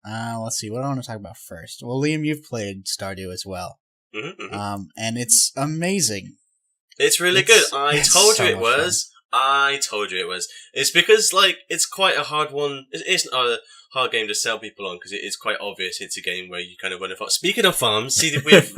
Let's see. What do I want to talk about first? Well, Liam, you've played Stardew as well. And it's amazing. It's really good. I told you it was. It's because, like, it's quite a hard one. It's not a hard game to sell people on because it is quite obvious it's a game where you kind of run a farm. Speaking of farms, see that we've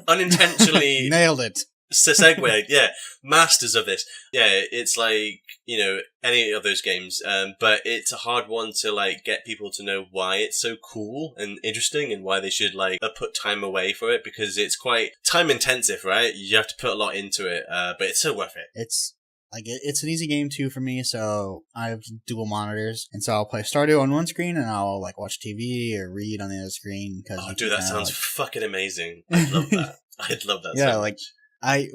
unintentionally nailed it. Segue, yeah, masters of this. Yeah, it's like, you know, any of those games, but it's a hard one to, like, get people to know why it's so cool and interesting and why they should, like, put time away for it, because it's quite time intensive, right? You have to put a lot into it, but it's so worth it. It's an easy game too for me, so I have dual monitors, and so I'll play Stardew on one screen and I'll, like, watch TV or read on the other screen. Oh, dude, that sounds fucking amazing. I'd love that. I'd love that. Yeah, so like, much.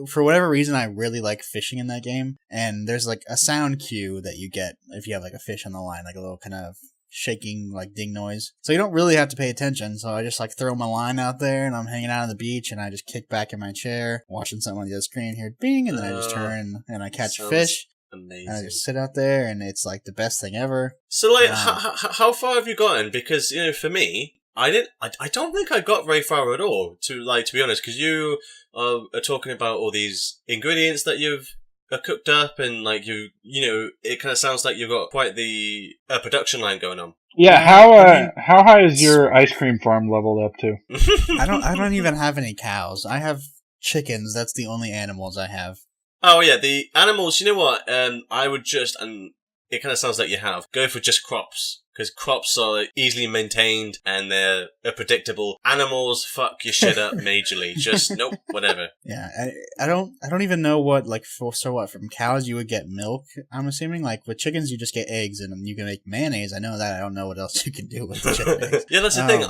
for whatever reason, I really like fishing in that game, and there's, like, a sound cue that you get if you have, like, a fish on the line, like a little kind of shaking, like, ding noise. So you don't really have to pay attention, so I just, like, throw my line out there, and I'm hanging out on the beach, and I just kick back in my chair, watching something on the other screen, hear bing, and then I just turn, and I catch a fish. Amazing. And I just sit out there, and it's, like, the best thing ever. So, like, how far have you gotten? Because, you know, for me, I don't think I got very far at all, to be honest, because you are talking about all these ingredients that you've cooked up, and, like, you know, it kind of sounds like you've got quite the production line going on. Yeah, how high is your ice cream farm leveled up to? I don't even have any cows. I have chickens. That's the only animals I have. Oh yeah, the animals. You know what? I would just, and it kind of sounds like you have, go for just crops. Because crops are easily maintained and they're predictable. Animals fuck your shit up majorly. Just nope, whatever. Yeah, I don't even know what, like, so what, from cows you would get milk, I'm assuming? Like, with chickens you just get eggs and you can make mayonnaise. I know that. I don't know what else you can do with the chicken eggs. Yeah, that's the thing.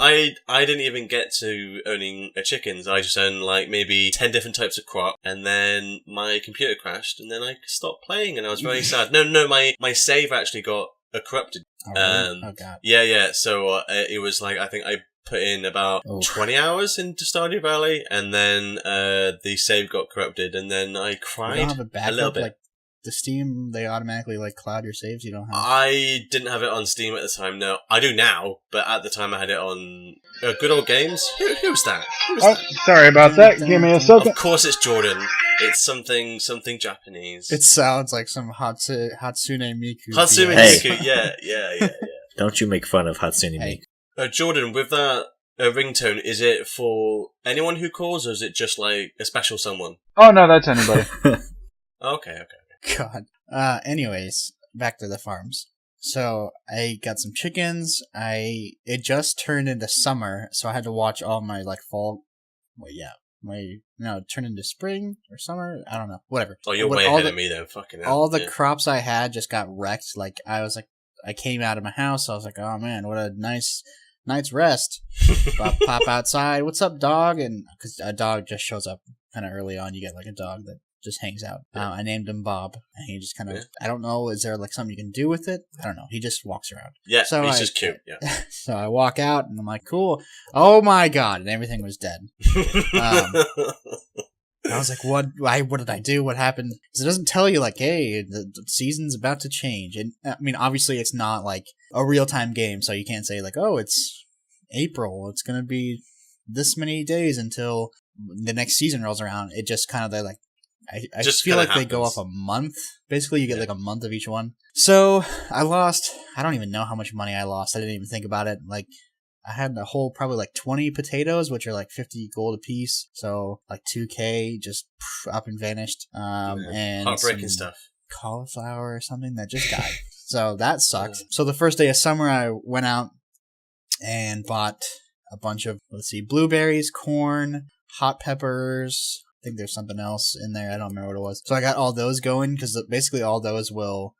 I didn't even get to owning chickens. I just owned, like, maybe 10 different types of crop, and then my computer crashed, and then I stopped playing, and I was very sad. No, my save actually got corrupted. Oh, really? Oh, God. Yeah. So it was like, I think I put in about 20 hours into Stardew Valley, and then the save got corrupted, and then I cried you don't have a backup, little bit. Like, the Steam, they automatically, like, cloud your saves? You don't have? I didn't have it on Steam at the time, no. I do now, but at the time I had it on Good Old Games. Who's that? Sorry about that. Give me a second. Of course it's Jordan. It's something Japanese. It sounds like some Hatsune Miku. Hatsune Miku, yeah. Don't you make fun of Hatsune Miku. Jordan, with that ringtone, is it for anyone who calls, or is it just, like, a special someone? Oh, no, that's anybody. Okay. God. Anyways, back to the farms. So I got some chickens. It just turned into summer, so I had to watch all my, like, fall. Well, yeah. Turn into spring or summer. I don't know. Whatever. Oh, you're way ahead of me then. Fucking hell. All the crops I had just got wrecked. Like, I came out of my house. I was like, oh man, what a nice night's rest. Pop outside. What's up, dog? And because a dog just shows up kind of early on, you get like a dog that just hangs out. Yeah. I named him Bob, and he just kind of, I don't know, is there like something you can do with it? I don't know. He just walks around. Yeah, so he's just cute. Yeah. So I walk out, and I'm like, cool. Oh my God. And everything was dead. I was like, what did I do? What happened? Because it doesn't tell you, like, hey, the season's about to change. And I mean, obviously, it's not like a real-time game, so you can't say, like, oh, it's April. It's going to be this many days until the next season rolls around. It just kind of, they're like, I just feel like happens. They go off a month. Basically, you get like a month of each one. So I don't even know how much money I lost. I didn't even think about it. Like, I had a whole probably like 20 potatoes, which are like 50 gold a piece. So like 2K just up and vanished. And heartbreaking stuff. Cauliflower or something that just died. So that sucked. So the first day of summer, I went out and bought a bunch of, blueberries, corn, hot peppers. I think there's something else in there. I don't remember what it was. So I got all those going because basically all those will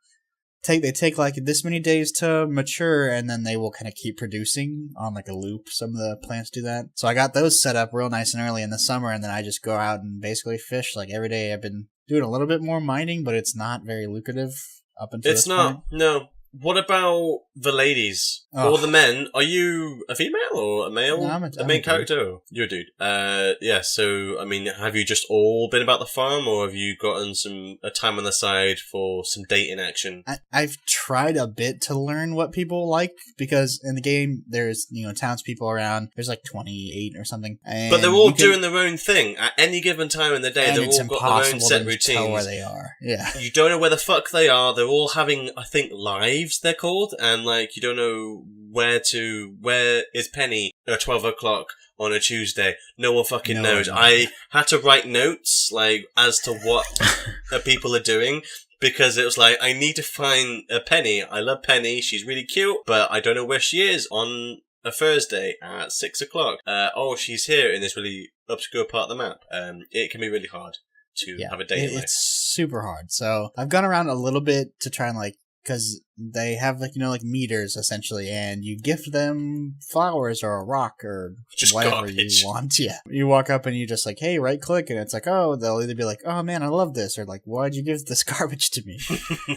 take like this many days to mature, and then they will kind of keep producing on like a loop. Some of the plants do that. So I got those set up real nice and early in the summer, and then I just go out and basically fish like every day. I've been doing a little bit more mining, but it's not very lucrative up until this point. No. What about the ladies Oh. or the men. Are you a female or a male? No, the I'm main a dude. character? You're a dude. Yeah, so, I mean, have you just all been about the farm, or have you gotten a time on the side for some dating action? I've tried a bit to learn what people like, because in the game there's, townspeople around. There's like 28 or something. And But they're all doing their own thing. At any given time in the day, and they've it's all got their own set impossible to routines. tell where they are. Yeah. You don't know where the fuck they are. They're all having, I think, lives, they're called. And, like, you don't know where is Penny at 12 o'clock on a Tuesday. No one fucking knows. No. I had to write notes, like, as to what the people are doing. Because it was like, I need to find a Penny. I love Penny. She's really cute. But I don't know where she is on a Thursday at 6 o'clock. She's here in this really obscure part of the map. It can be really hard to have a dating life. It's super hard. So I've gone around a little bit to try and because they have meters essentially, and you gift them flowers or a rock or just whatever garbage. you want. Yeah, you walk up and you just hey, right click, and it's they'll either be like, oh man, I love this, or like, why'd you give this garbage to me?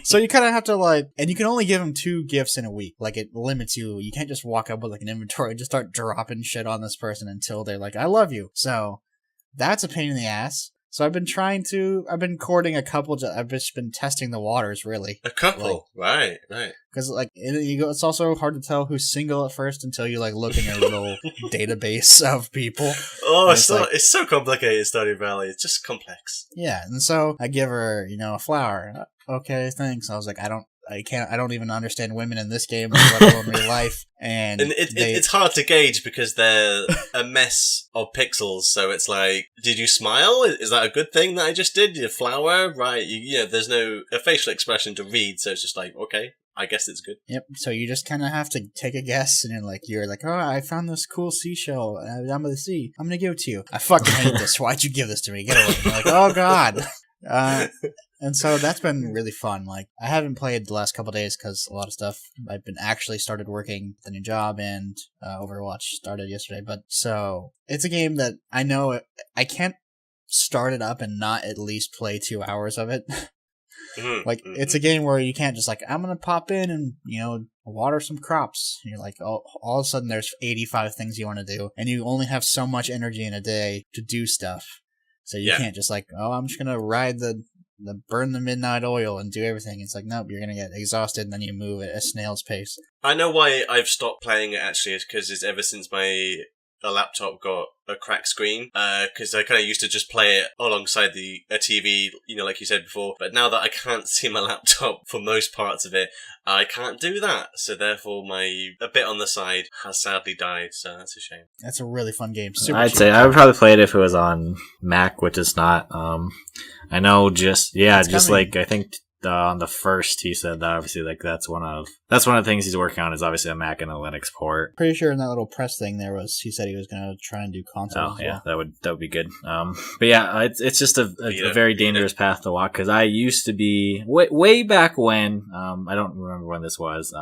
So you kind of have to and you can only give them 2 gifts in a week. Like, it limits you. You can't just walk up with an inventory and just start dropping shit on this person until they're like, I love you. So that's a pain in the ass. So I've been courting a couple. I've just been testing the waters, really. A couple, right. Because it's also hard to tell who's single at first until you look in your little database of people. Oh, it's so complicated, Stardew Valley. It's just complex. Yeah, and so I give her, a flower. Okay, thanks. I was like, I don't even understand women in this game, let alone real life. And it's hard to gauge because they're a mess of pixels. So it's like, did you smile? Is that a good thing that I just did? Your flower? Right. There's no facial expression to read. So it's just like, okay, I guess it's good. Yep. So you just kind of have to take a guess, and you're like, oh, I found this cool seashell down by the sea. I'm going to give it to you. I fucking hate this. Why'd you give this to me? Get away. You're like, oh God. And so that's been really fun. I haven't played the last couple of days because a lot of stuff. I've been actually started working the new job, and Overwatch started yesterday. But so it's a game that I know I can't start it up and not at least play 2 hours of it. It's a game where you can't just I'm gonna pop in and water some crops. And you're like, all of a sudden there's 85 things you want to do, and you only have so much energy in a day to do stuff. So you can't just I'm just gonna ride the burn the midnight oil and do everything. It's like, nope, you're gonna get exhausted, and then you move at a snail's pace. I know why I've stopped playing it actually, is because it's ever since my laptop got a cracked screen, because I kind of used to just play it alongside a TV, like you said before. But now that I can't see my laptop for most parts of it, I can't do that. So therefore, a bit on the side has sadly died. So that's a shame. That's a really fun game. I'd say I would probably play it if it was on Mac, which is not. I know, I think. On the first, he said that obviously that's one of the things he's working on is obviously a Mac and a Linux port. Pretty sure in that little press thing he said he was gonna try and do console. Oh yeah, that would be good. But yeah, it's just a very dangerous path to walk, because I used to be way back when. I don't remember when this was.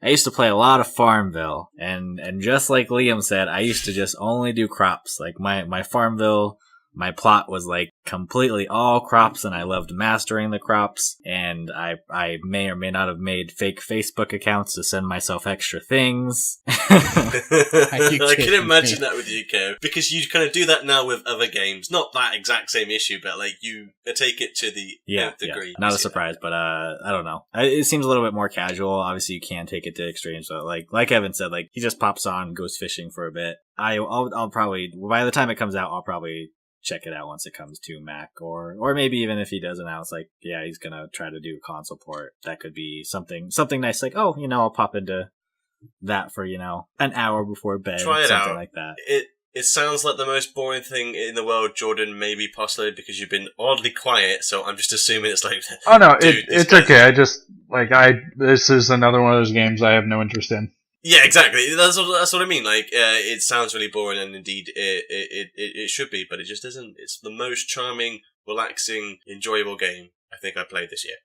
I used to play a lot of FarmVille, and just like Liam said, I used to just only do crops. Like my FarmVille. My plot was completely all crops, and I loved mastering the crops, and I may or may not have made fake Facebook accounts to send myself extra things. I can imagine that with you, Kev, because you kind of do that now with other games. Not that exact same issue, but you take it to the nth degree. Not a surprise, but I don't know. It seems a little bit more casual. Obviously, you can take it to extremes, but like Evan said, he just pops on, goes fishing for a bit. I'll probably, by the time it comes out, I'll probably check it out once it comes to Mac, or maybe even if he does announce he's gonna try to do a console port, that could be something nice, I'll pop into that for an hour before bed. Try it something out. Like that. It sounds like the most boring thing in the world, Jordan, maybe possibly because you've been oddly quiet, so I'm just assuming it's oh no, it's okay. I just this is another one of those games I have no interest in. Yeah, exactly. That's what I mean. It sounds really boring, and indeed, it should be, but it just isn't. It's the most charming, relaxing, enjoyable game I think I played this year.